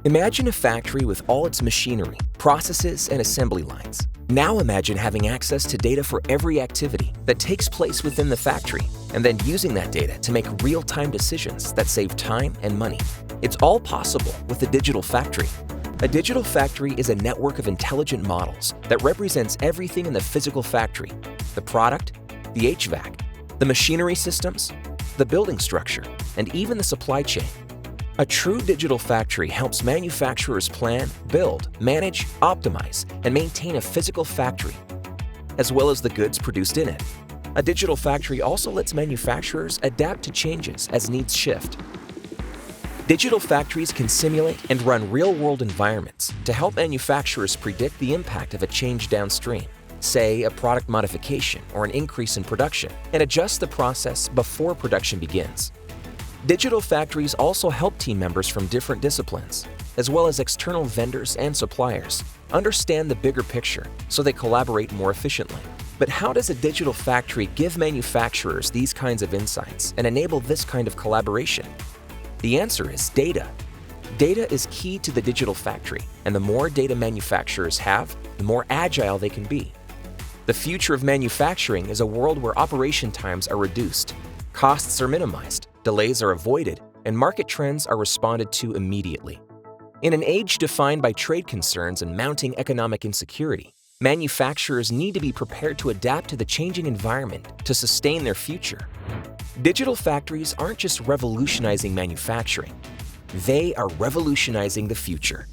Imagine a factory with all its machinery, processes, and assembly lines. Now imagine having access to data for every activity that takes place within the factory, and then using that data to make real-time decisions that save time and money. It's all possible with a digital factory. A digital factory is a network of intelligent models that represents everything in the physical factory: the product, the HVAC, the machinery systems, the building structure, and even the supply chain. A true digital factory helps manufacturers plan, build, manage, optimize, and maintain a physical factory, as well as the goods produced in it. A digital factory also lets manufacturers adapt to changes as needs shift. Digital factories can simulate and run real-world environments to help manufacturers predict the impact of a change downstream, say a product modification or an increase in production, and adjust the process before production begins. Digital factories also help team members from different disciplines, as well as external vendors and suppliers, understand the bigger picture so they collaborate more efficiently. But how does a digital factory give manufacturers these kinds of insights and enable this kind of collaboration? The answer is data. Data is key to the digital factory, and the more data manufacturers have, the more agile they can be. The future of manufacturing is a world where operation times are reduced, costs are minimized, delays are avoided, and market trends are responded to immediately. In an age defined by trade concerns and mounting economic insecurity, manufacturers need to be prepared to adapt to the changing environment to sustain their future. Digital factories aren't just revolutionizing manufacturing, they are revolutionizing the future.